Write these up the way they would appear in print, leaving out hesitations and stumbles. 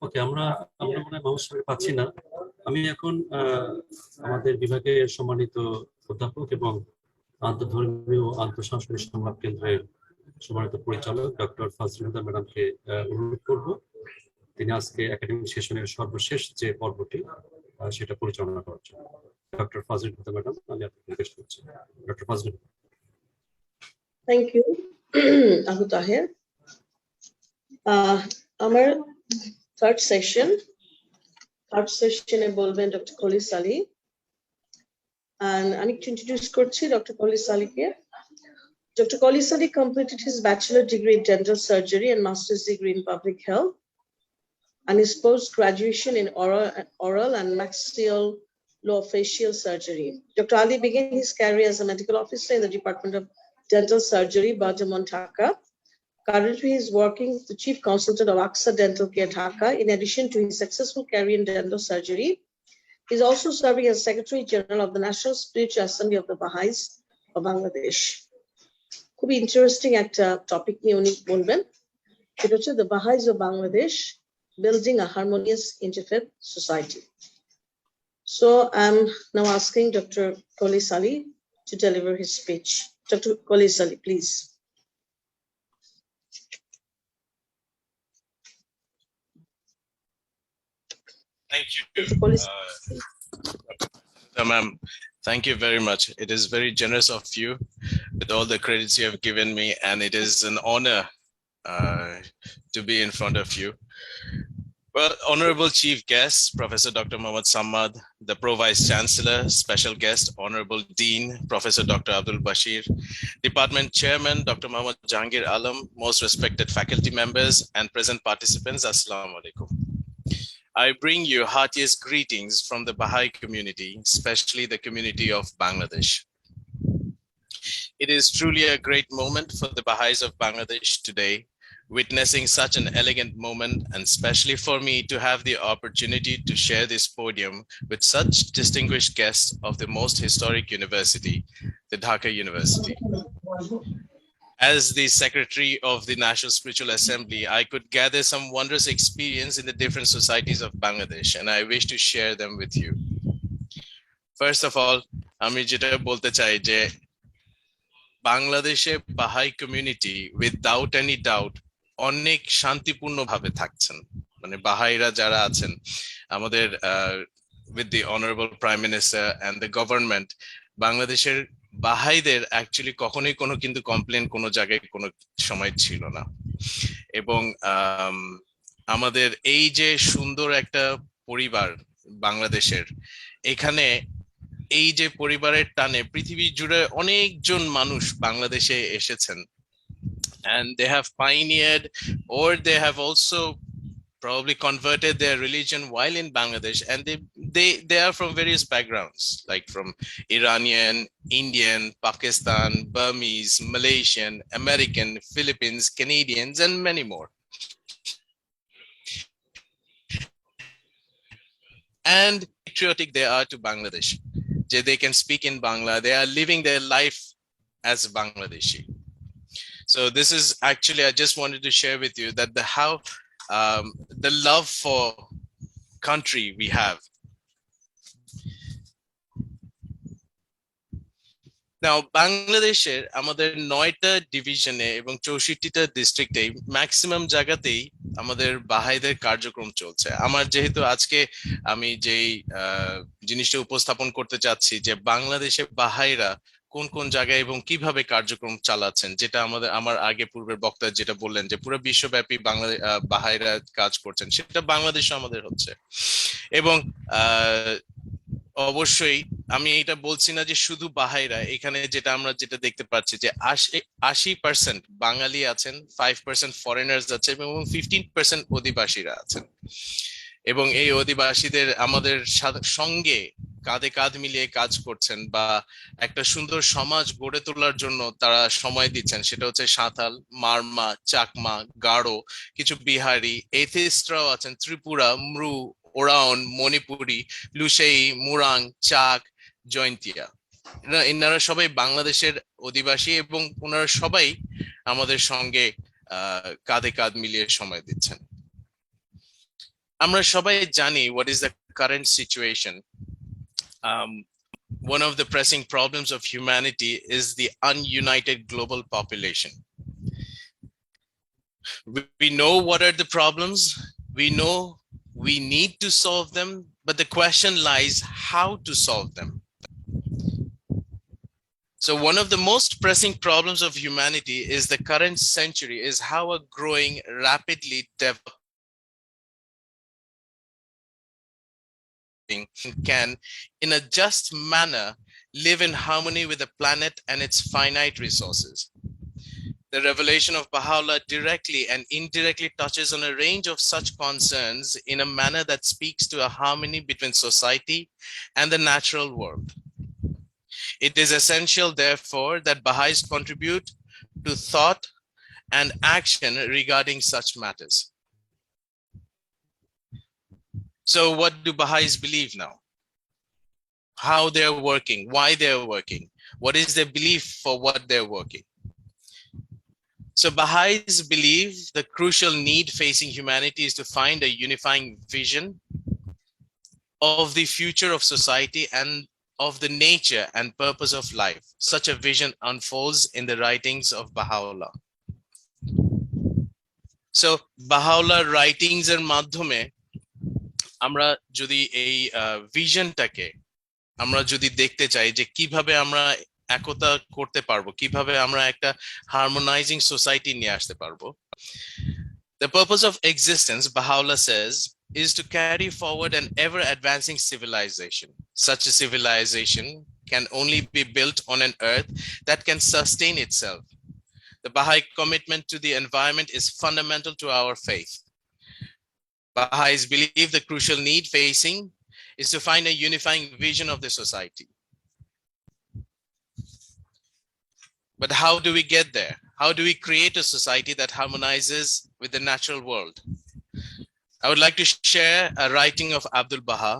ওকে, আমরা মনে হয় মানুষকে পাচ্ছি না। আমি এখন আমাদের বিভাগের সম্মানিত অধ্যাপক এবং আন্তঃধর্মীয় আন্তঃসাংস্কৃতিক সংলাপ কেন্দ্রের সম্মানিত পরিচালক ডক্টর ফাজলিন হুদা ম্যাডামকে অনুরোধ করব তিনি আজকে একাডেমিক সেশনের সর্বশেষ যে পর্বটি সেটা পরিচালনা করার জন্য। ডক্টর ফাজলিন হুদা ম্যাডাম, আমি আপনাকে রিকোয়েস্ট করছি। Doctor Fazlin. Thank you Abu Taher. আমার থার্ড সেশনে বলবেন ডক্টর কলিস আলী। আমি একটু ইন্ট্রোডিউস করছি ডক্টর কলিস আলীকে। Dr. Collis Ali completed his bachelor degree in dental surgery and master's degree in public health, and his post-graduation in oral and maxillofacial surgery. Dr. Ali began his career as a medical officer in the Department of Dental Surgery, Bardamon, Dhaka. Currently, he is working as the Chief Consultant of AXA Dental Care, Dhaka. In addition to his successful career in dental surgery, he is also serving as Secretary General of the National Spiritual Assembly of the Baha'is of Bangladesh. খুবই interesting একটা topic নিয়ে উনি বলবেন, সেটা হচ্ছে the Baha'is of Bangladesh building a harmonious interfaith society. So I'm now asking Dr. Collis Ali to deliver his speech. Dr. Collis Ali, please. Thank you. Ma'am, thank you very much. It is very generous of you with all the credits you have given me, and it is an honor to be in front of you. Well, Honorable Chief Guest, Professor Dr. Mohammad Samad, the Pro Vice Chancellor, Special Guest, Honorable Dean, Professor Dr. Abdul Bashir, Department Chairman, Dr. Mohammad Jahangir Alam, most respected faculty members and present participants, Assalamu alaikum. I bring you heartiest greetings from the Baha'i community, especially the community of Bangladesh. It is truly a great moment for the Baha'is of Bangladesh today, witnessing such an elegant moment, and especially for me to have the opportunity to share this podium with such distinguished guests of the most historic university, the Dhaka University. As the Secretary of the National Spiritual Assembly, I could gather some wondrous experience in the different societies of Bangladesh, and I wish to share them with you. First of all, আমি যেটা বলতে চাই যে বাংলাদেশে বাহাই community without any doubt অনেক শান্তিপূর্ণভাবে থাকছেন। মানে বাহাইরা যারা আছেন আমাদের with the Honorable Prime Minister and the government, বাংলাদেশের বাহাইদের অ্যাকচুয়ালি কখনোই কোনো কিন্তু কমপ্লেন কোনো জায়গায় কোনো সময় ছিল না। এবং আমাদের এই যে সুন্দর একটা পরিবার বাংলাদেশের, এখানে এই যে পরিবারের টানে পৃথিবী জুড়ে অনেকজন মানুষ বাংলাদেশে এসেছেন, and they have pioneered or they have also probably converted their religion while in Bangladesh, and they are from various backgrounds, like from Iranian, Indian, Pakistan, Burmese, Malaysian, American, Philippines, Canadians, and many more. And patriotic they are to Bangladesh. They can speak in Bangla, they are living their life as Bangladeshi. So this is actually, I just wanted to share with you that the love for country we have. Now, বাংলাদেশের আমাদের 9টা ডিভিশনে এবং 64টা ডিস্ট্রিক্টে maximum জায়গাতেই আমাদের বাহাইদের কার্যক্রম চলছে। আমার যেহেতু আজকে আমি যেই জিনিসটা উপস্থাপন করতে চাচ্ছি যে বাংলাদেশে বাহাইরা কোন কোন জায়গায় এবং কিভাবে কার্যক্রম চালাচ্ছেন, যেটা আমার আগে পূর্বের বক্তা যেটা বললেন যে পুরো বিশ্বব্যাপী বাহাইরা কাজ করছেন, সেটা বাংলাদেশে আমাদের হচ্ছে। এবং অবশ্যই আমি এটা বলছি না যে শুধু বাহাইরা, এখানে আমরা যেটা দেখতে পাচ্ছি যে 80% বাঙালি আছেন, 5% ফরেনার্স আছে এবং 15% অধিবাসীরা আছেন। এবং এই অধিবাসীদের আমাদের সঙ্গে কাঁধে কাঁধ মিলিয়ে কাজ করছেন বা একটা সুন্দর সমাজ গড়ে তোলার জন্য তারা সময় দিচ্ছেন। সেটা হচ্ছে সাঁওতাল, মারমা, চাকমা, গারো, কিছু বিহারি, এথিস্টরাও আছেন, ত্রিপুরা, মৃ, ওরাওন, মণিপুরি, লুসেই, মুরাং, চাক, জয়ন্তিয়া। এনারা সবাই বাংলাদেশের অধিবাসী এবং ওনারা সবাই আমাদের সঙ্গে কাঁধে কাঁধ মিলিয়ে সময় দিচ্ছেন। আমরা সবাই জানি what is the current situation. One of the pressing problems of humanity is the ununited global population. We know what are the problems. We know we need to solve them, but the question lies how to solve them. So one of the most pressing problems of humanity is the current century is how a growing, rapidly developing can, in a just manner, live in harmony with the planet and its finite resources. The revelation of Baha'u'llah directly and indirectly touches on a range of such concerns in a manner that speaks to a harmony between society and the natural world. It is essential, therefore, that Baha'is contribute to thought and action regarding such matters. So what do Baha'is believe now? How they're working, why they're working, what is their belief for what they're working? So Baha'is believe the crucial need facing humanity is to find a unifying vision of the future of society and of the nature and purpose of life. Such a vision unfolds in the writings of Baha'u'llah. So Baha'u'llah writings এর মাধ্যমে আমরা যদি এই ভিশনটাকে আমরা যদি দেখতে চাই যে কিভাবে আমরা একতা করতে পারবো, কিভাবে আমরা একটা হারমোনাইজিং সোসাইটি নিয়ে আসতে পারবো। The purpose of existence, Baha'u'llah says, is to carry forward an ever advancing civilization. Such a civilization can only be built on an earth that can sustain itself. The Baha'i commitment to the environment is fundamental to our faith. Baha'is believe the crucial need facing is to find a unifying vision of the society. But how do we get there? How do we create a society that harmonizes with the natural world? I would like to share a writing of Abdul Baha,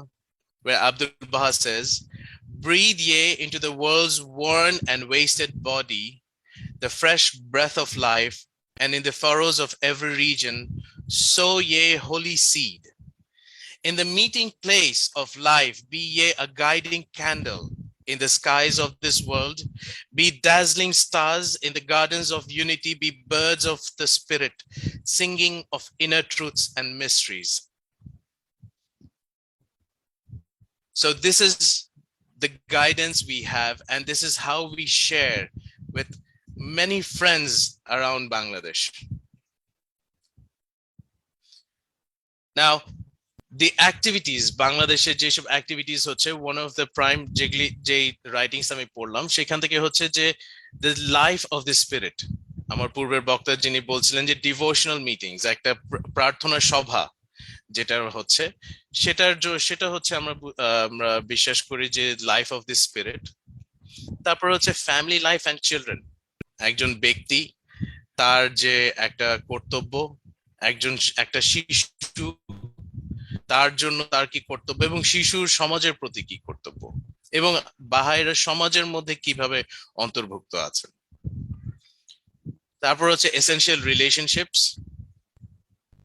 where Abdul Baha says, "Breathe ye into the world's worn and wasted body the fresh breath of life, and in the furrows of every region sow ye holy seed. In the meeting place of life be ye a guiding candle. In the skies of this world be dazzling stars. In the gardens of unity be birds of the spirit, singing of inner truths and mysteries." So this is the guidance we have, and this is how we share with many friends around Bangladesh. Now, the activities, Bangladesher যেসব activities হচ্ছে, one of the prime যে writings আমি পড়লাম সেখান থেকে হচ্ছে যে the life of the spirit. আমার পূর্বের বক্তা যিনি বলছিলেন যে ডিভোশনাল মিটিংস, একটা প্রার্থনা সভা যেটা হচ্ছে সেটা হচ্ছে আমরা বিশ্বাস করি যে লাইফ অফ দি স্পিরিট। তারপর হচ্ছে ফ্যামিলি লাইফ অ্যান্ড চিলড্রেন, একজন ব্যক্তি তার যে একটা কর্তব্য, একটা শিশু তার জন্য তার কি কর্তব্য, এবং শিশুর সমাজের প্রতি কি কর্তব্য, এবং বাহাইরা সমাজের মধ্যে কিভাবে অন্তর্ভুক্ত আছে। তারপর হচ্ছে এসেনশিয়াল রিলেশনশিপস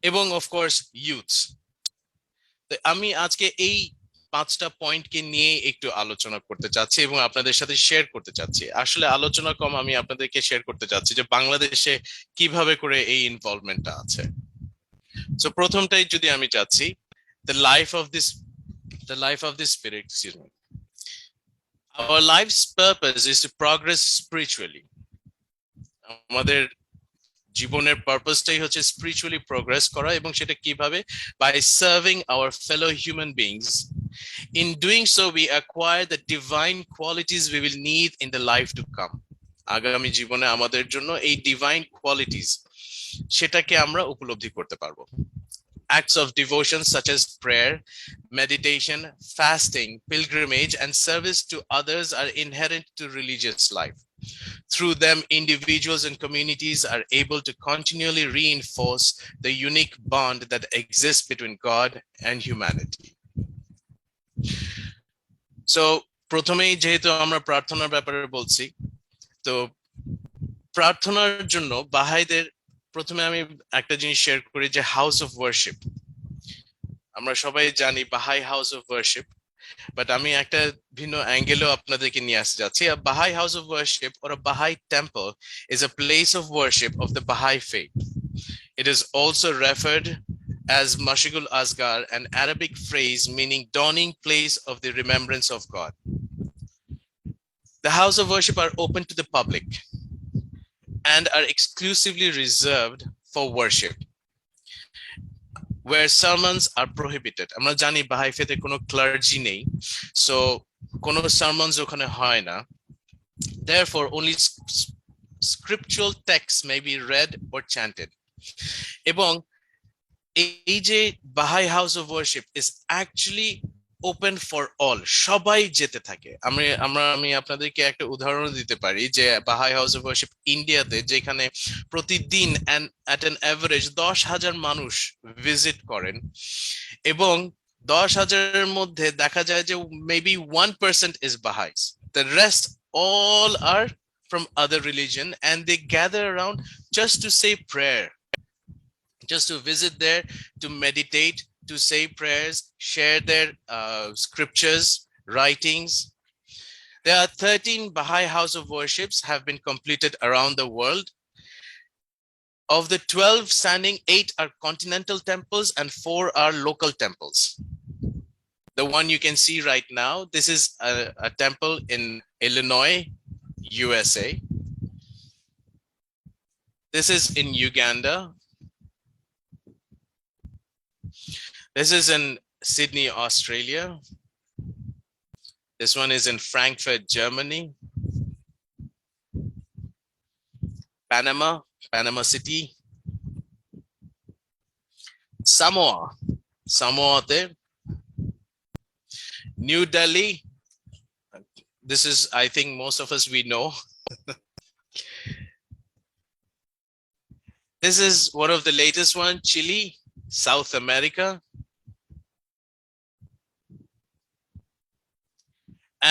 এবং অফকোর্স ইউথস। আমি আজকে এই 5টা পয়েন্টকে নিয়ে একটু আলোচনা করতে চাচ্ছি এবং আপনাদের সাথে শেয়ার করতে চাচ্ছি। আসলে আলোচনা কম, আমি আপনাদেরকে শেয়ার করতে চাচ্ছি যে বাংলাদেশে কিভাবে করে এই ইনভলভমেন্টটা আছে। সো প্রথমটাই যদি আমি চাচ্ছি, the life of this spirit, excuse me. Our life's purpose is to progress spiritually. আমাদের জীবনের পারপাসটাই হচ্ছে স্পিরিচুয়ালি প্রোগ্রেস করা, এবং সেটা কিভাবে? by serving our fellow human beings. In doing so we acquire the divine qualities we will need in the life to come. আগামী জীবনে আমাদের জন্য এই ডিভাইন কোয়ালিটিস সেটাকে আমরা উপলব্ধি করতে পারবো। Acts of devotion such as prayer, meditation, fasting, pilgrimage, and service to others are inherent to religious life. Through them, individuals and communities are able to continually reinforce the unique bond that exists between God and humanity. So প্রথমেই যেহেতু আমরা প্রার্থনার ব্যাপারে বলছি, তো প্রার্থনার জন্য বাহাইদের প্রথমে আমি একটা জিনিস শেয়ার করি যে হাউস অফ ওয়ার্শিপ। আমরা সবাই জানি বাহাই হাউস অফ ওয়ার্শিপ, বাট আমি একটা ভিন্ন অ্যাঙ্গেলও আপনাদেরকে নিয়ে আসতে যাচ্ছি। A Baha'i house of worship or a Baha'i temple is a place of worship of the Baha'i faith. It is also referred as Mashigul Asgar, an Arabic phrase meaning dawning place of the remembrance of God. The house of worship are open to the public and are exclusively reserved for worship, where sermons are prohibited. আমরা জানি বাহাই ফেথে কোনো clergy নেই, so কোনো sermons ওখানে হয় না। Therefore, only scriptural texts may be read or chanted. এবং এই যে Baha'i house of worship is actually open for all, সবাই যেতে থাকে। আমি আপনাদেরকে একটা উদাহরণ দিতে পারি যে বাহাই হাউস অফ ওয়ার্শিপ ইন্ডিয়াতে, যেখানে প্রতিদিন at an average 10,000 মানুষ ভিজিট করেন, এবং 10,000-এর মধ্যে দেখা যায় যে maybe 1% is Baha'is. The rest all are from other religion, and they gather around just to say prayer, just to visit there, to meditate, to say prayers, share their scriptures, writings. There are 13 Baha'i house of worships have been completed around the world. Of the 12 standing, 8 are continental temples and 4 are local temples. The one you can see right now, this is a temple in Illinois, USA. This is in Uganda. This is in Sydney, Australia. This one is in Frankfurt, Germany. Panama City. Samoa there. New Delhi. This is, I think most of us we know. This is one of the latest one, Chile, South America.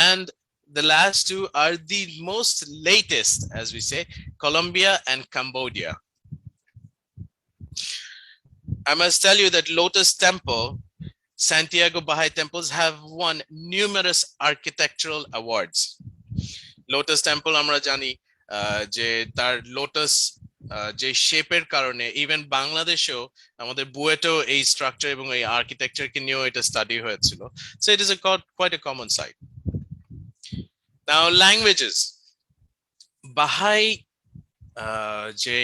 And the last two are the most latest, as we say, Colombia and Cambodia. I must tell you that Lotus Temple, Santiago Baha'i temples have won numerous architectural awards. Lotus Temple আমরা জানি যে তার lotus যে শেপের কারণে even বাংলাদেশেও আমাদের বুয়েটেও এই স্ট্রাকচার এবং এই আর্কিটেকচারকে নিয়েও এটা স্টাডি হয়েছিল। So it is quite a common sight. Now, languages. Baha'i যে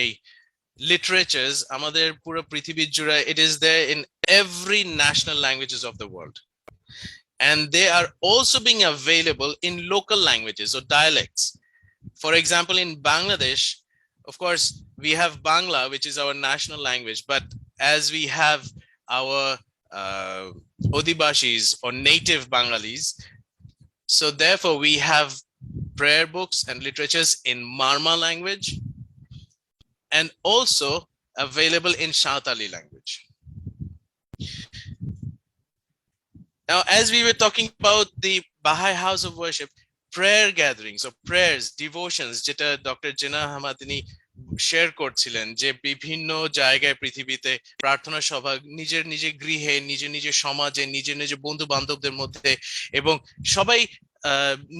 literatures আমাদের পুরো পৃথিবীর জুড়ে, it is there in every national languages of the world, and they are also being available in local languages or dialects. For example, in Bangladesh, of course, we have Bangla, which is our national language, but as we have our Odibashis or native Bangalis, so therefore we have prayer books and literatures in Marma language, and also available in Santali language. Now, as we were talking about the Baha'i house of worship, prayer gatherings or prayers, devotions, যেটা doctor জিনা হামাদিনী share করছিলেন, যে বিভিন্ন জায়গায় পৃথিবীতে প্রার্থনা সভা নিজের নিজের গৃহে, নিজের নিজের সমাজে, নিজের নিজের বন্ধু বান্ধবদের মধ্যে, এবং সবাই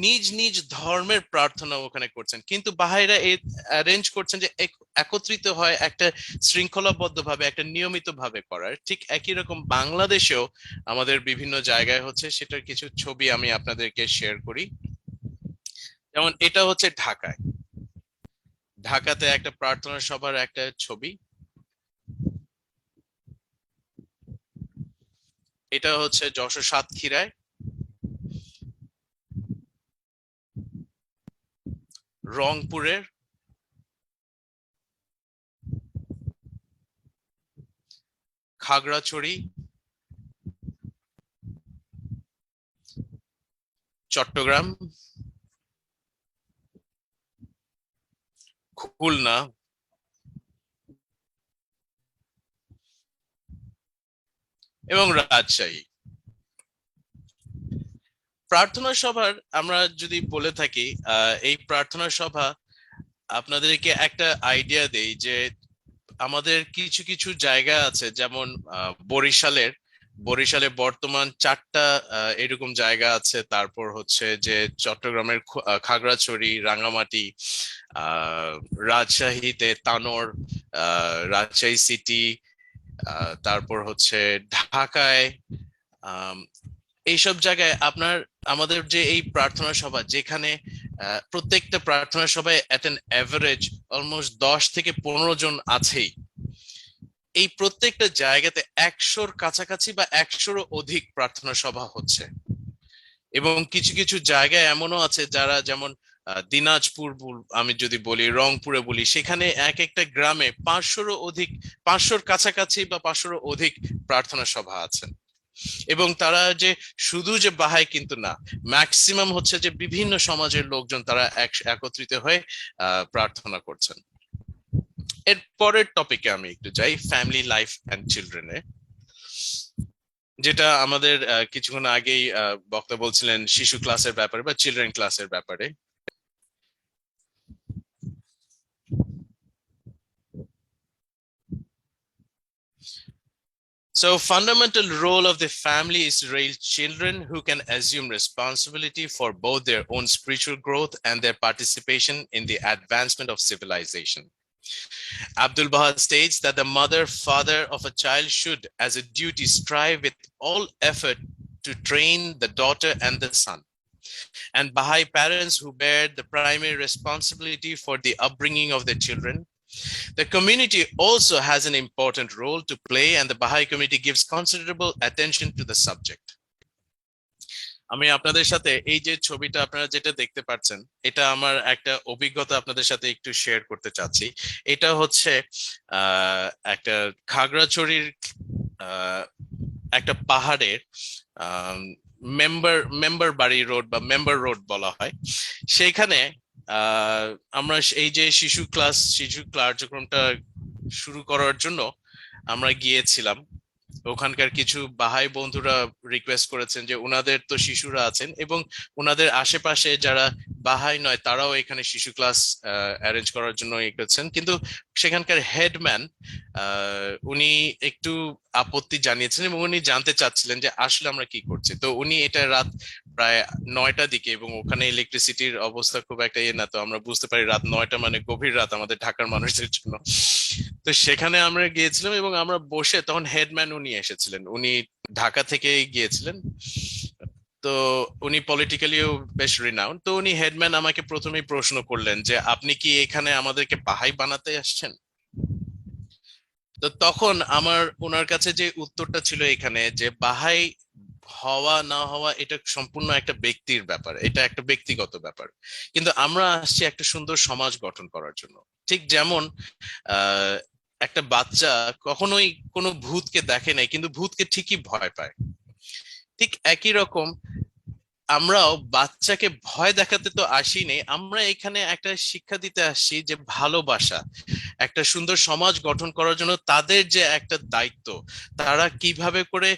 নিজ নিজ ধর্মের প্রার্থনা ওখানে করছেন, কিন্তু বাহাইরা অ্যারেঞ্জ করছেন যে একত্রিত হয় একটা শৃঙ্খলাবদ্ধ ভাবে, একটা নিয়মিত ভাবে করার। ঠিক একই রকম বাংলাদেশেও আমাদের বিভিন্ন জায়গায় হচ্ছে, সেটার কিছু ছবি আমি আপনাদেরকে শেয়ার করি। যেমন এটা হচ্ছে ঢাকাতে একটা প্রার্থনা সভার একটা ছবি। এটা হচ্ছে যশোর সাতক্ষীরায়, রংপুরের, খাগড়াছড়ি, চট্টগ্রাম, খুলনা, এবং রাজশাহী। প্রার্থনা সভার আমরা যদি বলে থাকি, এই প্রার্থনা সভা আপনাদেরকে একটা আইডিয়া দেই যে আমাদের কিছু কিছু জায়গা আছে, যেমন বরিশালে বর্তমান 4টা এরকম জায়গা আছে। তারপর হচ্ছে যে চট্টগ্রামের খাগড়াছড়ি, রাঙামাটি, আহ রাজশাহীতে তানোর, রাজশাহী সিটি, তারপর হচ্ছে ঢাকায়, আম, এইসব জায়গায় আমাদের যে এই প্রার্থনা সভা, যেখানে প্রত্যেকটা প্রার্থনা সভায় এট অ্যান অ্যাভারেজ অলমোস্ট 10 থেকে 15 জন আছেই। এই প্রত্যেকটা জায়গাতে 100-র কাছাকাছি বা 100-রও অধিক প্রার্থনা সভা হচ্ছে। এবং কিছু কিছু জায়গায় এমনও আছে যারা, যেমন দিনাজপুর আমি যদি বলি, রংপুরে বলি, সেখানে এক একটা গ্রামে 500-রও অধিক, 500-র কাছাকাছি বা 500-রও অধিক প্রার্থনা সভা আছে। এবং তারা যে শুধু যে বাহাই কিন্তু না, ম্যাক্সিমাম হচ্ছে যে বিভিন্ন সমাজের লোকজন তারা একত্রিত হয়ে প্রার্থনা করছেন। এর পরের টপিকে আমি একটু যাই, ফ্যামিলি লাইফ অ্যান্ড চিলড্রেনে, যেটা আমাদের কিছুক্ষণ আগেই বক্তা বলছিলেন শিশু ক্লাসের ব্যাপারে বা চিলড্রেন ক্লাসের ব্যাপারে। So fundamental role of the family is to raise children who can assume responsibility for both their own spiritual growth and their participation in the advancement of civilization. Abdul Baha states that the mother, father of a child should, as a duty, strive with all effort to train the daughter and the son. And Baha'i parents who bear the primary responsibility for the upbringing of their children. The community also has an important role to play, and the Baha'i community gives considerable attention to the subject. আমি আপনাদের সাথে এই যে ছবিটা আপনারা যেটা দেখতে পাচ্ছেন, এটা আমার একটা অভিজ্ঞতা আপনাদের সাথে একটু শেয়ার করতে চাচ্ছি। এটা হচ্ছে একটা খাগড়াছড়ির একটা পাহাড়ের মেম্বার বাড়ি রোড বা মেম্বার রোড বলা হয়। সেইখানে আমরা এই যে শিশু কার্যক্রমটা শুরু করার জন্য আমরা গিয়েছিলাম। ওখানকার কিছু বাহাই বন্ধুরা রিকোয়েস্ট করেছেন যে ওনাদের তো শিশুরা আছেন এবং ওনাদের আশেপাশে যারা বাহাই নয় তারাও এখানে শিশু ক্লাস অ্যারেঞ্জ করার জন্য করেছেন। কিন্তু সেখানকার হেডম্যান উনি একটু আপত্তি জানিয়েছেন এবং উনি জানতে চাচ্ছিলেন যে আসলে আমরা কি করছি। তো উনি এটা রাত প্রায় 9টার দিকে, এবং ওখানে ইলেকট্রিসিটির অবস্থা খুব একটা না, তো আমরা বুঝতে পারি রাত 9টা মানে গভীর রাত আমাদের ঢাকার মানুষদের জন্য। তো সেখানে আমরা গিয়েছিলাম এবং আমরা বসে, তখন হেডম্যান উনি এসেছিলেন, উনি ঢাকা থেকে গিয়েছিলেন। তো উনি পলিটিক্যালিও বেশ রিনাউন্ড। তো উনি হেডম্যান আমাকে প্রথমেই প্রশ্ন করলেন যে আপনি কি এখানে আমাদেরকে বাহাই বানাতে আসছেন? তো তখন আমার ওনার কাছে যে উত্তরটা ছিল এখানে, যে বাহাই হওয়া না হওয়া এটা সম্পূর্ণ একটা ব্যক্তির ব্যাপার, এটা একটা ব্যক্তিগত ব্যাপার, কিন্তু আমরা আসছি একটা সুন্দর সমাজ গঠন করার জন্য। ঠিক যেমন একটা বাচ্চা কখনোই কোনো ভূতকে দেখে নাই, কিন্তু ভূতকে ঠিকই ভয় পায়। ঠিক একই রকম আমরাও বাচ্চাকে ভয় দেখাতে তো আসিনি, আমরা এখানে একটা শিক্ষা দিতে আসছি যে ভালোবাসা, একটা সুন্দর সমাজ গঠন করার জন্য তাদের যে একটা দায়িত্ব, তারা কিভাবে করে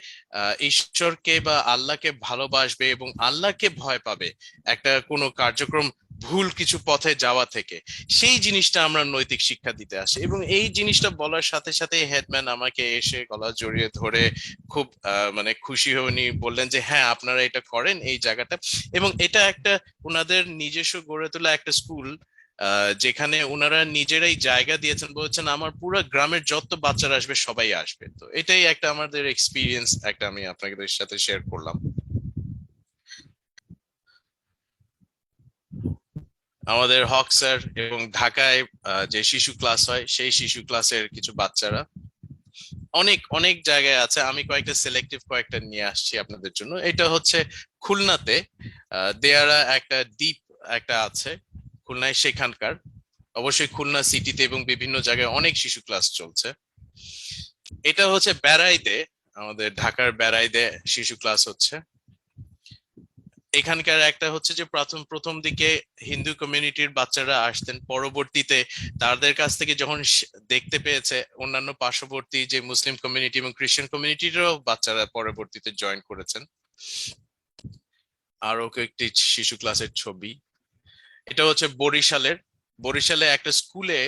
ঈশ্বরকে বা আল্লাহকে ভালোবাসবে এবং আল্লাহকে ভয় পাবে একটা কোনো কার্যক্রম ভুল কিছু পথে যাওয়া থেকে, সেই জিনিসটা আমরা নৈতিক শিক্ষা দিতে আসি। এবং এই জিনিসটা বলার সাথে সাথে হেডম্যান আমাকে এসে গলা জড়িয়ে ধরে খুব মানে খুশি হয়ে উনি বললেন যে হ্যাঁ আপনারা এটা করেন এই জায়গাটা। এবং এটা একটা ওনাদের নিজস্ব গড়ে তোলা একটা স্কুল, যেখানে ওনারা নিজেরাই জায়গা দিয়েছেন, বলছেন আমার পুরো গ্রামের যত বাচ্চারা আসবে সবাই আসবে। তো এটাই একটা আমাদের এক্সপিরিয়েন্স, একটা আমি আপনাদের সাথে শেয়ার করলাম। আমাদের হক স্যার এবং ঢাকায় যে শিশু ক্লাস হয় সেই শিশু ক্লাসের কিছু বাচ্চারা অনেক অনেক জায়গায় আছে, আমি কয়েকটা নিয়ে আসছি আপনাদের জন্য। এটা হচ্ছে খুলনাতে দেয়ারা একটা দ্বীপ একটা আছে খুলনায়, সেখানকার অবশ্যই খুলনা সিটিতে এবং বিভিন্ন জায়গায় অনেক শিশু ক্লাস চলছে। এটা হচ্ছে বেড়াইতে, আমাদের ঢাকার বেড়াইতে শিশু ক্লাস হচ্ছে। এখানকার একটা হচ্ছে যে প্রথম দিকে হিন্দু কমিউনিটির বাচ্চারা আসতেন, পরবর্তীতে তাদের কাছ থেকে যখন দেখতে পেয়েছে অন্যান্য পার্শ্ববর্তী যে মুসলিম কমিউনিটি এবং খ্রিস্টান কমিউনিটিরও বাচ্চারা পরবর্তীতে জয়েন করেছেন। আরো কয়েকটি শিশু ক্লাসের ছবি। এটা হচ্ছে বরিশালে একটা স্কুলে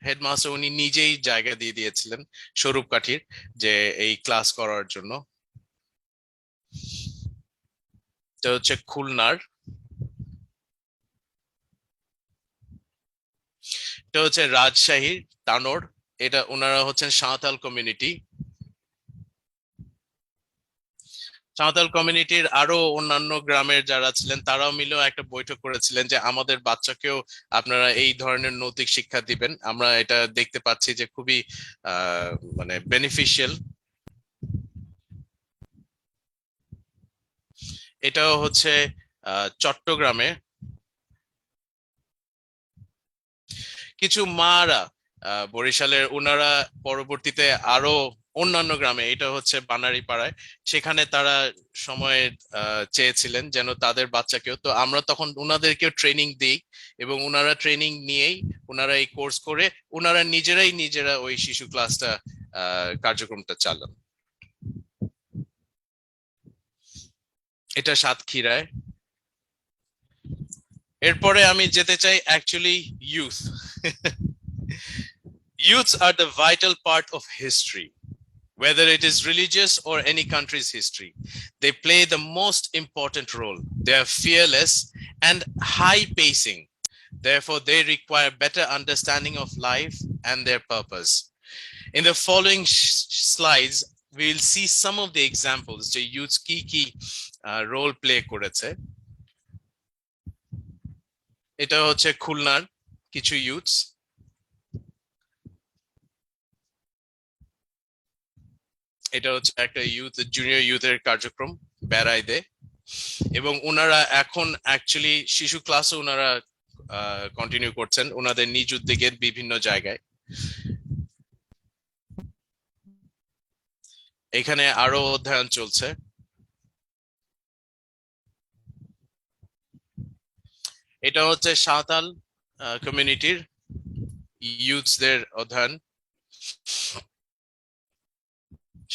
হেডমাস্টার উনি নিজেই জায়গা দিয়ে দিয়েছিলেন স্বরূপ কাঠির, যে এই ক্লাস করার জন্য। এটা হচ্ছে খুলনার, এটা হচ্ছে রাজশাহীর তানোর, এটা ওনারা হচ্ছেন সাঁওতাল কমিউনিটি। সাঁওতাল কমিউনিটির আরো অন্যান্য গ্রামের যারা ছিলেন তারাও মিলেও একটা বৈঠক করেছিলেন যে আমাদের বাচ্চাকেও আপনারা এই ধরনের নৈতিক শিক্ষা দিবেন। আমরা এটা দেখতে পাচ্ছি যে খুবই মানে বেনিফিশিয়াল। এটাও হচ্ছে চট্টগ্রামে কিছু মারা বরিশালের, ওনারা পরবর্তীতে আরো অন্যান্য গ্রামে, এটা হচ্ছে বানারীপাড়ায়, সেখানে তারা সময় চেয়েছিলেন যেন তাদের বাচ্চাকেও, তো আমরা তখন ওনাদেরকেও ট্রেনিং দিই এবং ওনারা ট্রেনিং নিয়েই ওনারা এই কোর্স করে ওনারা নিজেরা ওই শিশু ক্লাসটা কার্যক্রমটা চালান। এটা সাতক্ষীরায়। এরপরে আমি যেতে চাই actually youth. Youths are the vital part of history, whether it is religious or any country's history. They play the most important role. They are fearless and high pacing. Therefore, they require better understanding of life and their purpose. In the following slides, we'll see some of the examples the youths ki role play করেছে। এটা হচ্ছে খুলনার কিছু youths। এটা হচ্ছে একটা junior ইউথের কার্যক্রম বেড়াইদে, এবং ওনারা এখন অ্যাকচুয়ালি শিশু ক্লাসও ওনারা কন্টিনিউ করছেন ওনাদের নিজ উদ্যোগের বিভিন্ন জায়গায়। এখানে আরো অধ্যয়ন চলছে। এটা হচ্ছে সাঁওতাল কমিউনিটির ইউথসদের অধ্যয়ন।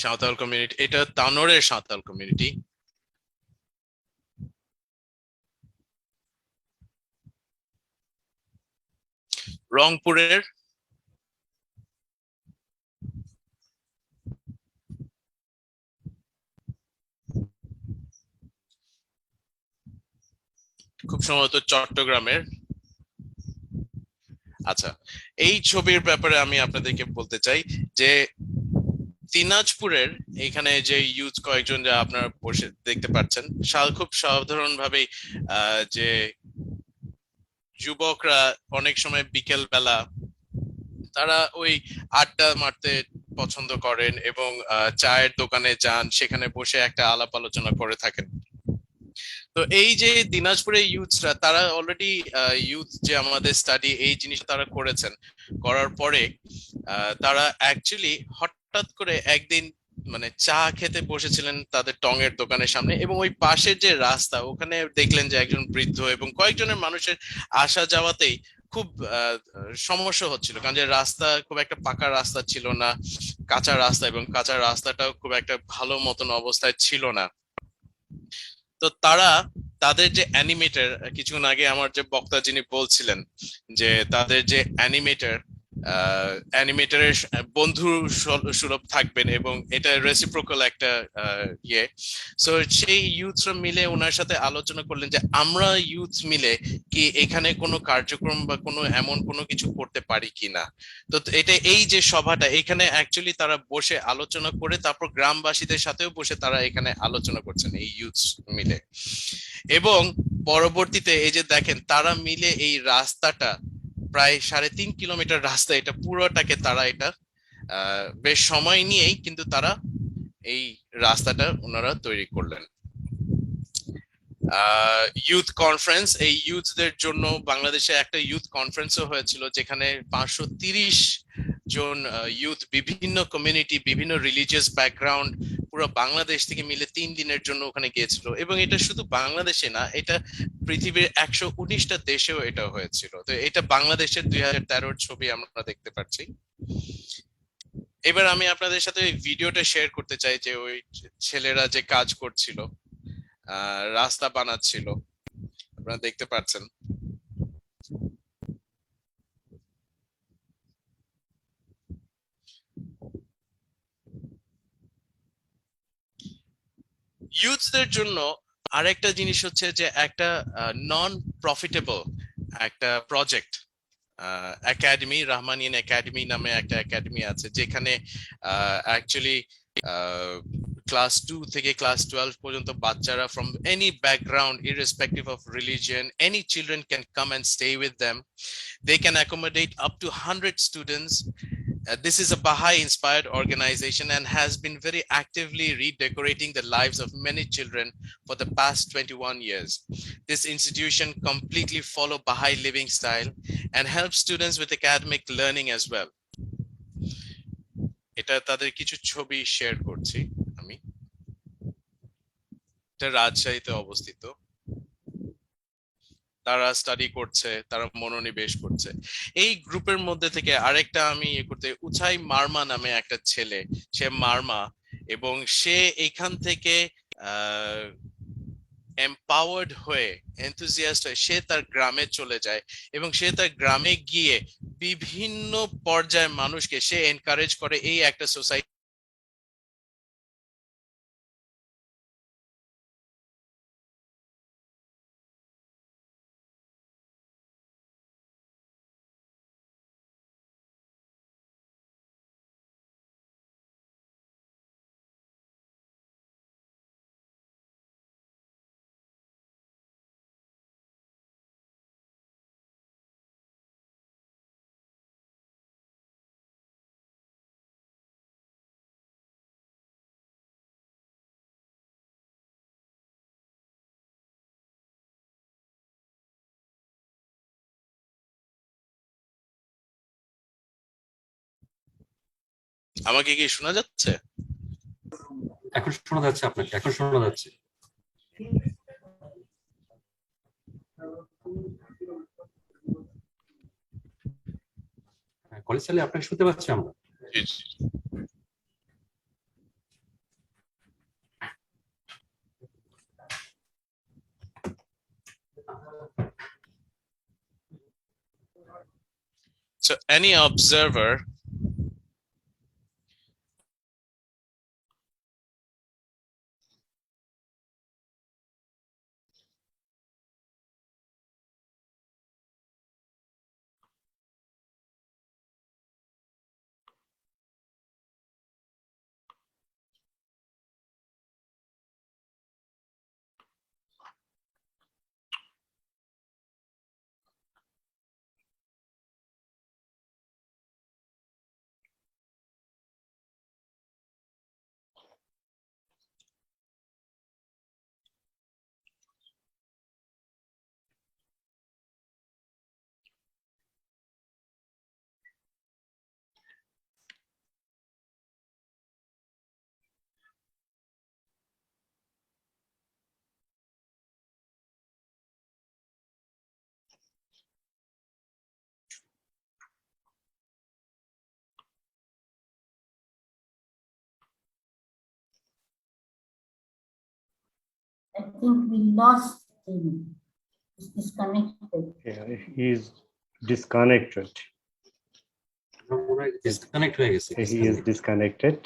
সাঁওতাল কমিউনিটি, এটা তানোরের সাঁওতাল কমিউনিটি। রংপুরের খুব সম্ভবত চট্টগ্রামের। আচ্ছা, এই ছবির ব্যাপারে আমি আপনাদেরকে বলতে চাই যে দিনাজপুরের এখানে যে ইউথ কয়েকজন যা আপনারা বসে দেখতে পাচ্ছেন, খুব সাধারণ ভাবেই যে যুবকরা অনেক সময় বিকেল বেলা তারা ওই আড্ডা মারতে পছন্দ করেন এবং চায়ের দোকানে যান, সেখানে বসে একটা আলাপ আলোচনা করে থাকেন। তো এই যে দিনাজপুরের ইউথরা তারা অলরেডি ইউথ যে আমাদের স্টাডি এই জিনিস তারা করেছেন, করার পরে তারা অ্যাকচুয়ালি হঠাৎ করে একদিন মানে চা খেতে বসেছিলেন তাদের টঙের দোকানের সামনে, এবং ওই পাশের যে রাস্তা ওখানে দেখলেন যে একজন বৃদ্ধ এবং কয়েকজনের মানুষের আসা যাওয়াতেই খুব সমস্যা হচ্ছিল, কারণ যে রাস্তা খুব একটা পাকা রাস্তা ছিল না, কাঁচা রাস্তা, এবং কাঁচা রাস্তাটাও খুব একটা ভালো মতন অবস্থায় ছিল না। তো তারা তাদের যে অ্যানিমেটর, কিছুক্ষণ আগে আমার যে বক্তা যিনি বলছিলেন যে তাদের যে অ্যানিমেটরের বন্ধু সুলভ থাকবেন এবং এটা রেসিপ্রোকাল একটা ইয়ে। সো সেই ইউথরা মিলে ওনার সাথে আলোচনা করলেন যে আমরা ইউথ মিলে কি এখানে কোনো কার্যক্রম বা কোনো এমন কোনো কিছু করতে পারি কিনা। তো এটা এই যে সভাটা এখানে অ্যাকচুয়ালি তারা বসে আলোচনা করে তারপর গ্রামবাসীদের সাথেও বসে তারা এখানে আলোচনা করছেন এই ইউথ মিলে, এবং পরবর্তীতে এই যে দেখেন তারা মিলে এই রাস্তাটা প্রায় 3.5 কিলোমিটার রাস্তা, এটা পুরোটাকে তারা এটা বেশ সময় নিয়েই কিন্তু তারা এই রাস্তাটা ওনারা তৈরি করলেন। ইউথ কনফারেন্স, এই ইউথদের জন্য বাংলাদেশে একটা ইউথ কনফারেন্সও হয়েছিল যেখানে 530 জন ইউথ বিভিন্ন কমিউনিটি বিভিন্ন রিলিজিয়াস ব্যাকগ্রাউন্ড পুরো বাংলাদেশ থেকে মিলে 3 দিনের জন্য ওখানে গিয়েছিল, এবং এটা শুধু বাংলাদেশে না, এটা পৃথিবীর 119টা দেশেও এটা হয়েছিল। তো এটা বাংলাদেশের 2013-র ছবি আমরা দেখতে পাচ্ছি। এবার আমি আপনাদের সাথে ওই ভিডিওটা শেয়ার করতে চাই যে ওই ছেলেরা যে কাজ করছিল, রাস্তা বানাচ্ছিল, আপনারা দেখতে পাচ্ছেন। ইউথদের জন্য আরেকটা জিনিস হচ্ছে যে একটা নন প্রফিটেবল একটা প্রজেক্ট একাডেমি, রহমানিয়ান একাডেমি নামে একটা একাডেমি আছে, যেখানে অ্যাকচুয়ালি ক্লাস 2 থেকে ক্লাস 12 পর্যন্ত বাচ্চারা from any background irrespective of religion, any children can come and stay with them. They can accommodate up to 100 students. This is a Baha'i inspired organization and has been very actively redecorating the lives of many children for the past 21 years. This institution completely follow Baha'i living style and helps students with academic learning as well. এটা তাদের কিছু ছবি share করছি আমি। এটা রাজশাহীতে অবস্থিত। তারা স্টাডি করছে, তারা মনোনিবেশ করছে। এই গ্রুপের মধ্যে থেকে আরেকটা আমি করতে, উচাই মারমা নামে একটা ছেলে, সে মারমা, এবং সে এখান থেকে এম্পাওয়ার্ড হয়ে, এনথুজিয়াস্ট হয়ে সে তার গ্রামে চলে যায়, এবং সে তার গ্রামে গিয়ে বিভিন্ন পর্যায়ের মানুষকে সে এনকারেজ করে এই একটা সোসাইটি। আমাকে কি শোনা যাচ্ছে? এখন শোনা যাচ্ছে আপনাকে, এখন শোনা যাচ্ছে। কলেজ চালিয়ে আপনাকে শুনতে পাচ্ছি আমরা। জি, জি। So any observer I think we lost him. He's disconnected. Yeah, he is disconnected. Disconnect হয়ে গেছে। He is disconnected.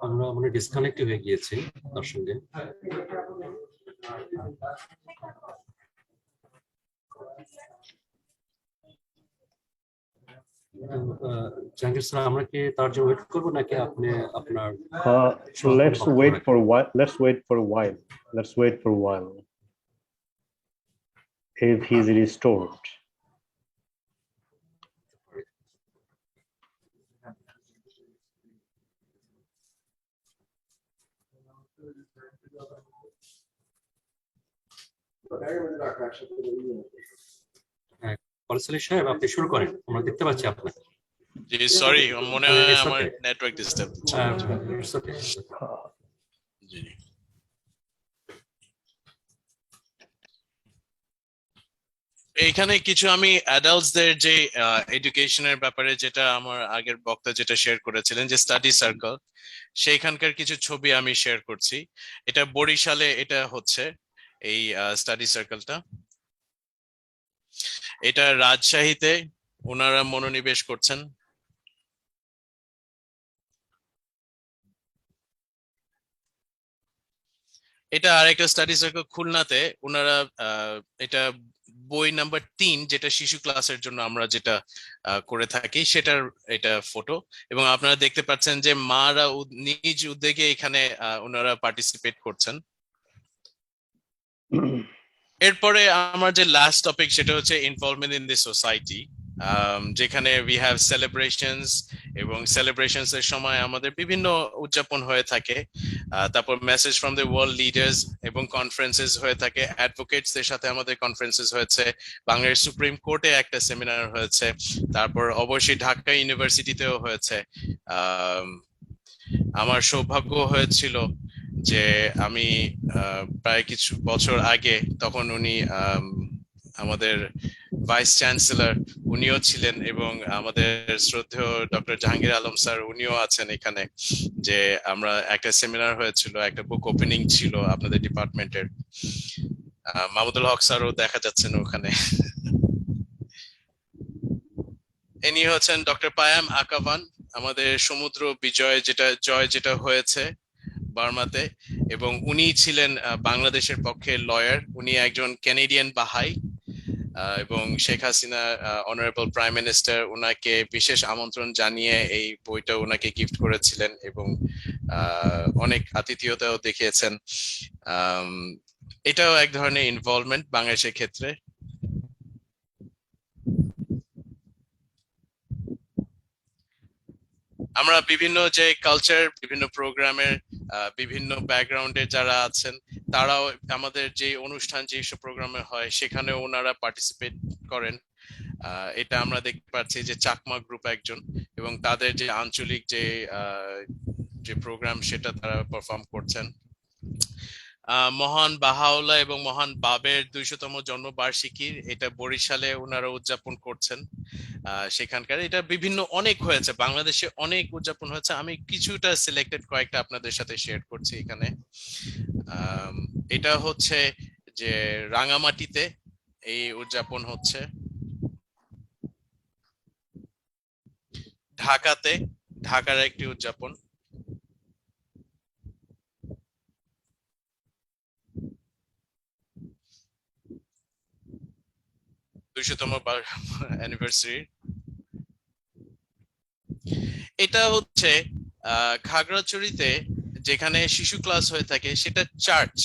আমরা মানে ডিসকানেক্ট হয়ে গিয়েছি তার সঙ্গে। জাহাঙ্গীর স্যার, আমরা কি তার জন্য ওয়েট করবো নাকি আপনি আপনার? Let's wait for a while. Let's wait for a while. Let's wait for a while. If he is restored. College সাহেব, আপনি শুরু করেন, আমরা দেখতে পাচ্ছি আপনাকে। জি, সরি, মনে হয় আমার নেটওয়ার্ক ডিস্টার্ব হচ্ছে। জি। এখানে কিছু আমি অ্যাডাল্টসদের যে এডুকেশনের ব্যাপারে যেটা আমার আগের বক্তা যেটা শেয়ার করেছিলেন যে স্টাডি সার্কেল, সেইখানকার কিছু ছবি আমি শেয়ার করছি। এটা বরিশালে এটা হচ্ছে এই স্টাডি সার্কেলটা। এটা রাজশাহীতে ওনারা মনোনিবেশ করছেন। এটা আরেকটা স্টাডি সার্কেল খুলনাতে ওনারা এটা বই নাম্বার 3 যেটা শিশু ক্লাসের জন্য আমরা যেটা করে থাকি সেটার এটা ফটো, এবং আপনারা দেখতে পাচ্ছেন যে মারা নিজ উদ্যোগে এখানে ওনারা পার্টিসিপেট করছেন। এরপরে আমার যে লাস্ট টপিক সেটা হচ্ছে ইনভলভমেন্ট ইন দি সোসাইটি, যেখানে উই হ্যাভ সেলিব্রেশনস, এবং সেলিব্রেশনস এর সময় আমাদের বিভিন্ন উদযাপন হয়ে থাকে। তারপর message from the world leaders এবং কনফারেন্সেস হয়ে থাকে, অ্যাডভোকেটস এর সাথে আমাদের কনফারেন্সেস হয়েছে, বাংলাদেশ সুপ্রিম কোর্টে একটা সেমিনার হয়েছে, তারপর অবশ্যই ঢাকা ইউনিভার্সিটিতেও হয়েছে। আমার সৌভাগ্য হয়েছিল যে আমি প্রায় কিছু বছর আগে, তখন উনি আমাদের ভাইস চ্যান্সেলর উনিও ছিলেন, এবং আমাদের শ্রদ্ধেয় ডক্টর জাহাঙ্গীর আলম স্যার উনিও আছেন এখানে, যে আমরা একটা সেমিনার হয়েছিল, একটা বুক ওপেনিং ছিল আপনাদের ডিপার্টমেন্টের। মাহমুদুল হক স্যারও দেখা যাচ্ছেন ওখানে। ইনি হচ্ছেন ডক্টর পায়াম আকাভান, আমাদের সমুদ্র বিজয় যেটা হয়েছে বার্মাতে, এবং উনি ছিলেন বাংলাদেশের পক্ষে লয়ার। উনি একজন ক্যানেডিয়ান বাহাই, এবং Sheikh Hasina honourable prime minister ওনাকে বিশেষ আমন্ত্রণ জানিয়ে এই বইটা ওনাকে গিফট করেছিলেন, এবং অনেক আতিথেয়তাও দেখিয়েছেন। এটাও এক ধরনের ইনভলভমেন্ট বাংলাদেশের ক্ষেত্রে। আমরা বিভিন্ন যে কালচার, বিভিন্ন প্রোগ্রামের বিভিন্ন ব্যাকগ্রাউন্ডে যারা আছেন, তারাও আমাদের যে অনুষ্ঠান যেসব প্রোগ্রামে হয় সেখানে ওনারা পার্টিসিপেট করেন। এটা আমরা দেখতে পাচ্ছি যে চাকমা গ্রুপ একজন, এবং তাদের যে আঞ্চলিক যে প্রোগ্রাম সেটা তারা পারফর্ম করছেন। মহান বাহাউল্লাহ এবং মহান বাবের 200তম জন্মবার্ষিকীর এটা বরিশালে ওনারা উদযাপন করছেন। সেখানকার এটা বিভিন্ন অনেক হয়েছে, বাংলাদেশে অনেক উদযাপন হয়েছে, আমি কিছুটা সিলেক্টেড কয়েকটা আপনাদের সাথে শেয়ার করছি এখানে। এটা হচ্ছে যে রাঙামাটিতে এই উদযাপন হচ্ছে, ঢাকার একটি উদযাপন, দুইশতম অ্যানিভার্সারি। এটা হচ্ছে খাগড়াছড়িতে যেখানে শিশু ক্লাস হয়ে থাকে, সেটা চার্চ,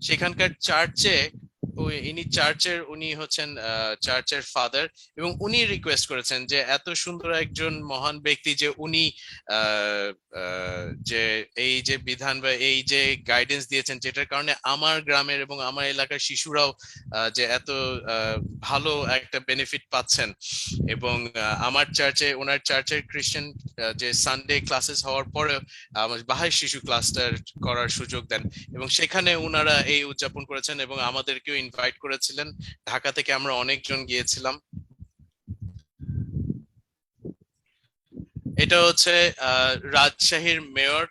সেখানকার চার্চে উনি হচ্ছেন চার্চের ফাদার, এবং উনি রিকোয়েস্ট করেছেন যে এত সুন্দর একজন মহান ব্যক্তি যে উনি যে এই যে বিধান বা এই যে গাইডেন্স দিয়েছেন, যেটার কারণে আমার গ্রামের এবং আমার এলাকার শিশুরাও যে এত ভালো একটা বেনিফিট পাচ্ছেন, এবং আমার ওনার চার্চের খ্রিস্টান যে সানডে ক্লাসেস হওয়ার পরেও বাহাই শিশু ক্লাসটা করার সুযোগ দেন, এবং সেখানে ওনারা এই উদযাপন করেছেন এবং আমাদেরকেও ইনভাইট করেছিলেন। ঢাকা থেকে আমরা অনেকজন গিয়েছিলাম। এটা হচ্ছে রাজশাহীর মেয়র,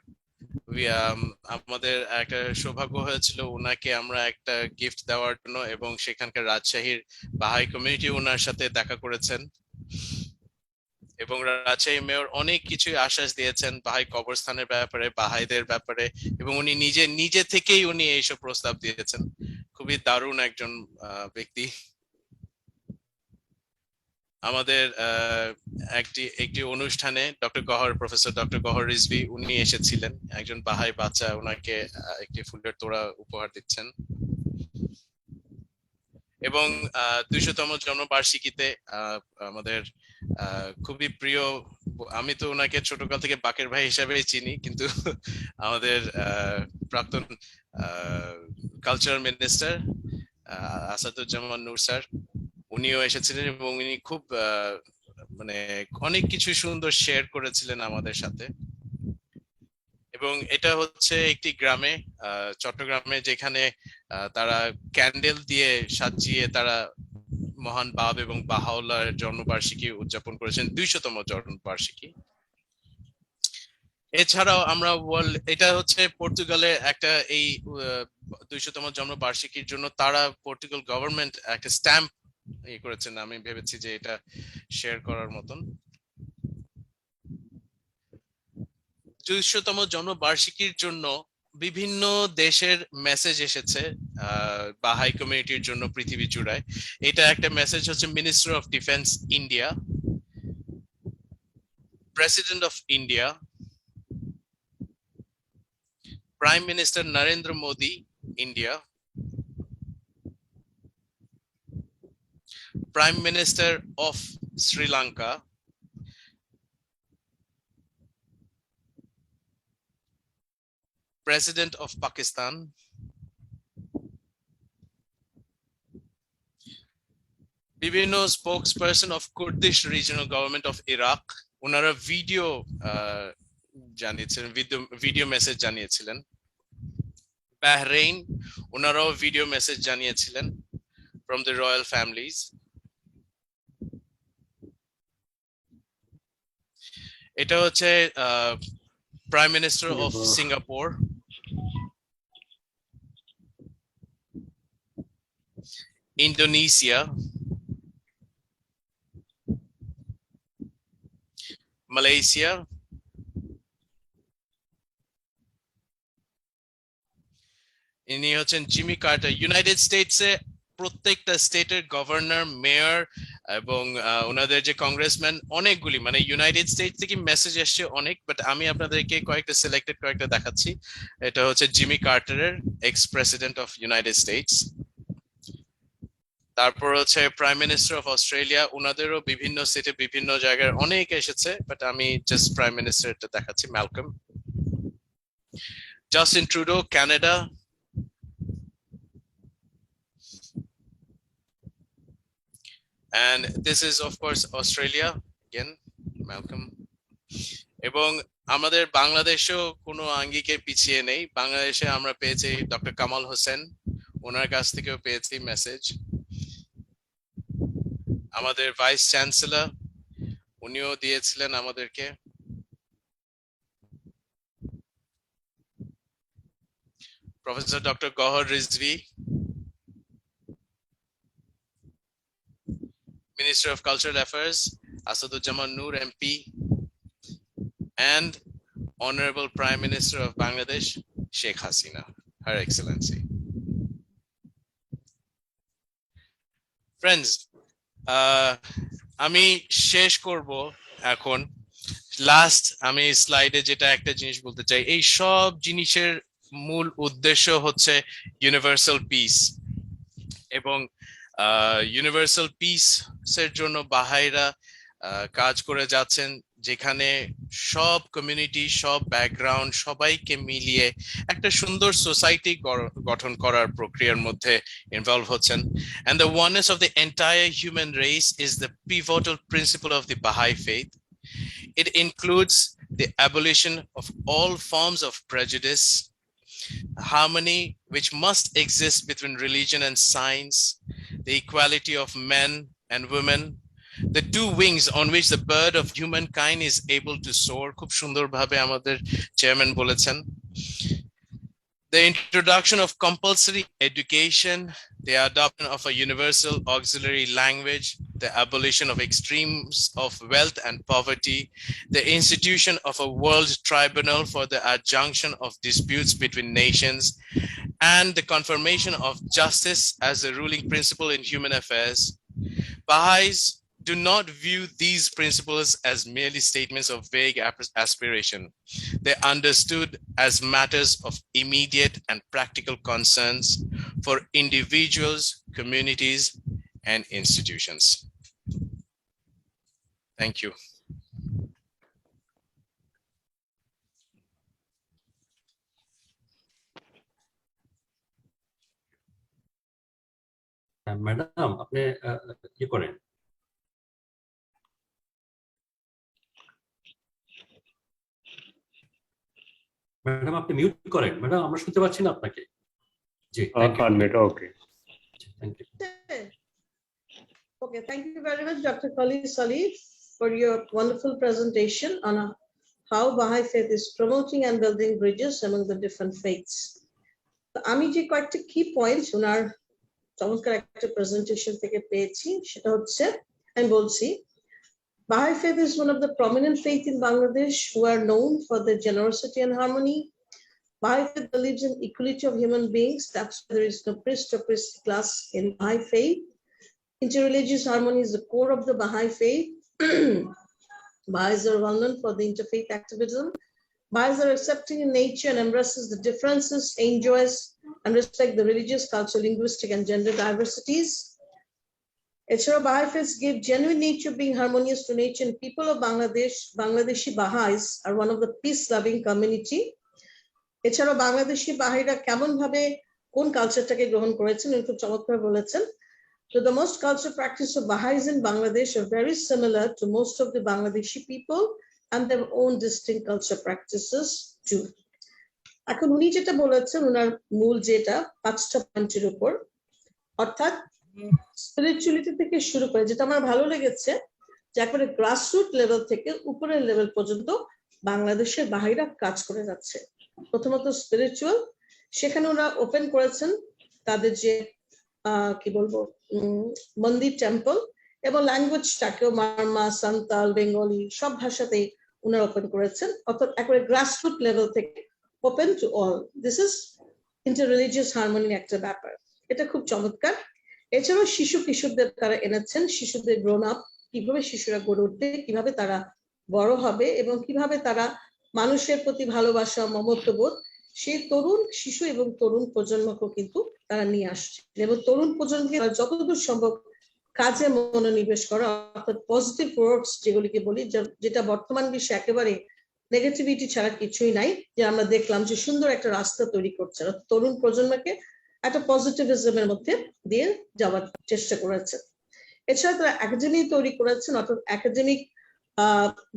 আমাদের একটা সৌভাগ্য হয়েছিল ওনাকে আমরা একটা গিফট দেওয়ার জন্য, এবং সেখানকার রাজশাহীর বাহাই কমিউনিটি ওনার সাথে দেখা করেছেন, এবং রাজশাহী মেয়র অনেক কিছুই আশ্বাস দিয়েছেন বাহাই কবরস্থানের ব্যাপারে, বাহাইদের ব্যাপারে, এবং উনি নিজে থেকেই উনি এইসব প্রস্তাব দিয়েছেন। খুবই দারুণ একজন ব্যক্তি। আমাদের একটি অনুষ্ঠানে প্রফেসর ডক্টর গহর রিজভী উনি এসেছিলেন, একজন বাহাই বাচ্চা ওনাকে একটি ফুলের তোড়া উপহার দিচ্ছেন, এবং 200তম জন্মবার্ষিকীতে আমাদের খুবই প্রিয়, আমি তো ওনাকে ছোটকাল থেকে বাকের ভাই হিসাবেই চিনি, কিন্তু আমাদের প্রাক্তন cultural minister Asaduzzaman Noor sir উনিও এসেছিলেন, এবং উনি খুব মানে অনেক কিছু সুন্দর শেয়ার করেছিলেন আমাদের সাথে। এবং এটা হচ্ছে একটি গ্রামে, চট্টগ্রামে, যেখানে তারা ক্যান্ডেল দিয়ে সাজিয়ে তারা মহান বাব এবং বাহাউল্লাহর জন্মবার্ষিকী উদযাপন করেছেন, 200তম জন্মবার্ষিকী। এছাড়াও আমরা এটা হচ্ছে পর্তুগালের একটা এই 200তম জন্মবার্ষিকীর জন্য তারা পর্তুগাল গভর্নমেন্ট একটা স্ট্যাম্প করেছেন। আমি ভেবেছি যে এটা শেয়ার করার মতন। 200তম জন্মবার্ষিকীর জন্য বিভিন্ন দেশের মেসেজ এসেছে বাহাই কমিউনিটির জন্য পৃথিবী জুড়ায়। এটা একটা মেসেজ হচ্ছে minister of defence India, president of India, prime minister Narendra Modi India, prime minister of Sri Lanka, President of Pakistan, বিভিন্ন spokesperson of Kurdish regional government of Iraq, ওনারা ভিডিও মেসেজ জানিয়েছিলেন। বাহরাইন, ওনারাও ভিডিও মেসেজ জানিয়েছিলেন from the royal families. এটা হচ্ছে prime minister of Singapore, Indonesia, Malaysia, ইনি হচ্ছেন Jimmy Carter. United স্টেটসে প্রত্যেকটা স্টেটের গভর্নর, মেয়র এবং ওনাদের যে কংগ্রেসম্যান অনেকগুলি, মানে ইউনাইটেড স্টেটস থেকে মেসেজ এসছে অনেক, বাট আমি আপনাদেরকে কয়েকটা দেখাচ্ছি। এটা হচ্ছে জিমি কার্টারের, ex president of United States. তারপর হচ্ছে প্রাইম মিনিস্টার অফ অস্ট্রেলিয়া, ওনাদেরও বিভিন্ন স্টেটে বিভিন্ন জায়গায় অনেক এসেছে, বাট আমি জাস্ট প্রাইম মিনিস্টারটা দেখাচ্ছি, Malcolm. Justin Trudeau, Canada. And this is of course Australia, again Malcolm. এবং আমাদের বাংলাদেশেও কোনো আঙ্গিকে পিছিয়ে নেই। বাংলাদেশে আমরা পেয়েছি ডক্টর কামাল হোসেন, ওনার কাছ থেকেও পেয়েছি মেসেজ। আমাদের ভাইস চ্যান্সেলর, উনিও দিয়েছিলেন আমাদেরকে। Professor doctor Gohar Rizvi, Minister of Cultural Affairs, Asaduzzaman Noor MP, and Honorable Prime Minister of Bangladesh, Sheikh Hasina, Her Excellency. Friends, আমি শেষ করব এখন। লাস্ট আমি স্লাইডে যেটা একটা জিনিস বলতে চাই, এই সব জিনিসের মূল উদ্দেশ্য হচ্ছে ইউনিভার্সাল পিস, এবং ইউনিভার্সাল পিসের জন্য বাহাইরা কাজ করে যাচ্ছেন, যেখানে সব কমিউনিটি, সব ব্যাকগ্রাউন্ড সবাইকে মিলিয়ে একটা সুন্দর সোসাইটি গঠন করার প্রক্রিয়ার মধ্যে ইনভলভ হচ্ছেন। And the oneness of the entire human race is the pivotal principle of the Baha'i faith. It includes the abolition of all forms of prejudice, harmony which must exist between religion and science, the equality of men and women, the two wings on which the bird of humankind is able to soar. খুব সুন্দরভাবে আমাদের chairman বলেছেন। The introduction of compulsory education, the adoption of a universal auxiliary language, the abolition of extremes of wealth and poverty, the institution of a world tribunal for the adjunction of disputes between nations, and the confirmation of justice as a ruling principle in human affairs. Baha'is do not view these principles as merely statements of vague aspiration. They are understood as matters of immediate and practical concerns for individuals, communities, and institutions. Thank you. Madam, আপনি কি করেন? Madam আপনি mute করেন। Madam আমরা শুনতে পাচ্ছি না আপনাকে। জি, Unmute, okay. Thank you. Okay, thank you very much, Dr. Collis for your wonderful presentation on how Baha'i faith is promoting and building bridges among the different faiths. আমি যে কয়েকটা কি পয়েন্টস ওনার চমৎকার একটা প্রেজেন্টেশন থেকে পেয়েছি সেটা হচ্ছে আমি বলছি Baha'i faith is one of the prominent faith in Bangladesh who are known for their generosity and harmony. Baha'i faith believes in equality of human beings. That's why there is no priest or priestly class in Baha'i faith. Interreligious harmony is the core of the Baha'i faith. Baha'is are well known for the interfaith activism. Baha'is are accepting in nature and embraces the differences, enjoys and respect the religious, cultural, linguistic and gender diversities. Escharo Baha'i faiths give genuine nature being harmonious to nature, and people of Bangladesh, Bangladeshi Baha'is are one of the peace-loving community. Escharo Bangladeshi Baha'ira kemon bhabe kon culture-take grohon korechen uনি খুব চমৎকার বলেছেন. So the most cultural practice of Baha'is in Bangladesh are very similar to most of the Bangladeshi people and their own distinct culture practices too. এখন উনি যেটা বলেছেন ওনার মূল যেটা 5টা পয়েন্টের উপর অর্থাৎ স্পিরিচুয়ালিটি থেকে শুরু করে যেটা আমার ভালো লেগেছে যে একবারে গ্রাসরুট লেভেল থেকে উপরের লেভেল পর্যন্ত বাংলাদেশের বাহিরা কাজ করে যাচ্ছে প্রথমত স্পিরিচুয়াল সেখানে ওরা ওপেন করেছেন তাদের যে কি বলবো মন্দির টেম্পল এবং ল্যাঙ্গুয়েজটাকেও মারমা সান্তাল বেঙ্গলি সব ভাষাতেই ওনারা ওপেন করেছেন অর্থাৎ একবারে গ্রাসরুট লেভেল থেকে open to all this is interreligious harmony একটা ব্যাপার এটা খুব চমৎকার এছাড়াও শিশু কিশোরদের তারা এনেছেন শিশুদের গ্রোন আপ কিভাবে শিশুরা গড়ে উঠবে কিভাবে তারা বড় হবে এবং কিভাবে তারা মানুষের প্রতি ভালোবাসা মমত্ববোধ সেই তরুণ শিশু এবং তরুণ প্রজন্মকে কিন্তু তারা নিয়ে আসছে এবং তরুণ প্রজন্মকে যতদূর সম্ভব কাজে মনোনিবেশ করা অর্থাৎ পজিটিভ ওয়ার্ডস যেগুলিকে বলি যেটা বর্তমান বিশ্বে একেবারে নেগেটিভিটি ছাড়া কিছুই নাই যে আমরা দেখলাম যে সুন্দর একটা রাস্তা তৈরি করছে তরুণ প্রজন্মকে একটা পজিটিভিজমের মধ্যে দিয়ে যাওয়ার চেষ্টা করেছেন এছাড়া তারা একাডেমি তৈরি করেছেন অর্থাৎ একাডেমিক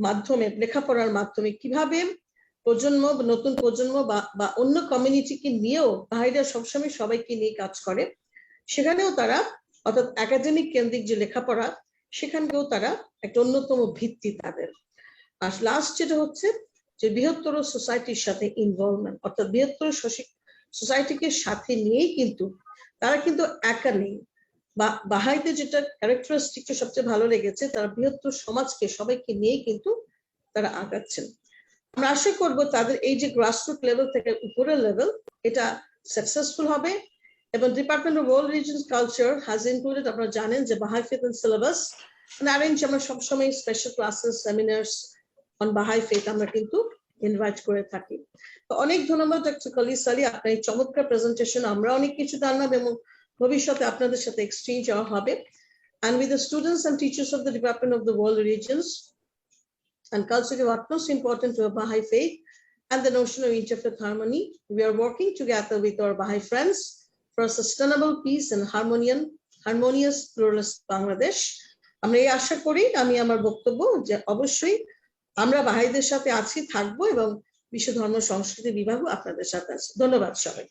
মাধ্যমে লেখাপড়ার মাধ্যমে কিভাবে প্রজন্ম নতুন প্রজন্ম বা অন্য কমিউনিটিকে নিয়েও ভাইরা সবসময় সবাইকে নিয়ে কাজ করে সেখানেও তারা অর্থাৎ একাডেমিক কেন্দ্রিক যে লেখাপড়া সেখানেও তারা একটা অন্যতম ভিত্তি তাদের আর লাস্ট যেটা হচ্ছে যে বৃহত্তর সোসাইটির সাথে ইনভলভমেন্ট অর্থাৎ বৃহত্তর সোসাইটিকে সাথে নিয়েই কিন্তু তারা কিন্তু একা নেই বা বাহাইতে যেটা ক্যারেক্টারিস্টিকটা সবচেয়ে ভালো লেগেছে তারা বৃহত্তর সমাজকে সবাইকে নিয়ে কিন্তু তারা আগাচ্ছেন আমরা আশা করব তাদের এই যে গ্রাসরুট লেভেল থেকে উপরের লেভেল এটা সাকসেসফুল হবে এবং department of world religious culture has included আপনারা জানেন যে Baha'i faith and syllabus arrange আমরা সবসময় special classes seminars on Baha'i faith আমরা কিন্তু ইনভাইট করে থাকি তো অনেক ধন্যবাদ ডক্টর কলিস আলী আপনার এই চমৎকার প্রেজেন্টেশন আমরা অনেক কিছু জানলাম এবং ভবিষ্যতে আপনাদের সাথে এক্সচেঞ্জ হবে and with the students and teachers of the Department of the World Religions and Culture of utmost important to a Baha'i faith and the notion of interfaith harmony. We are working together with our Baha'i friends for a sustainable peace and harmonious pluralist Bangladesh. আমরা এই আশা করি আমি আমার বক্তব্য যে অবশ্যই আমরা বাহাইদের সাথে আছি থাকবো এবং বিশ্ব ধর্ম সংস্কৃতি বিভাগও আপনাদের সাথে আছে ধন্যবাদ সবাই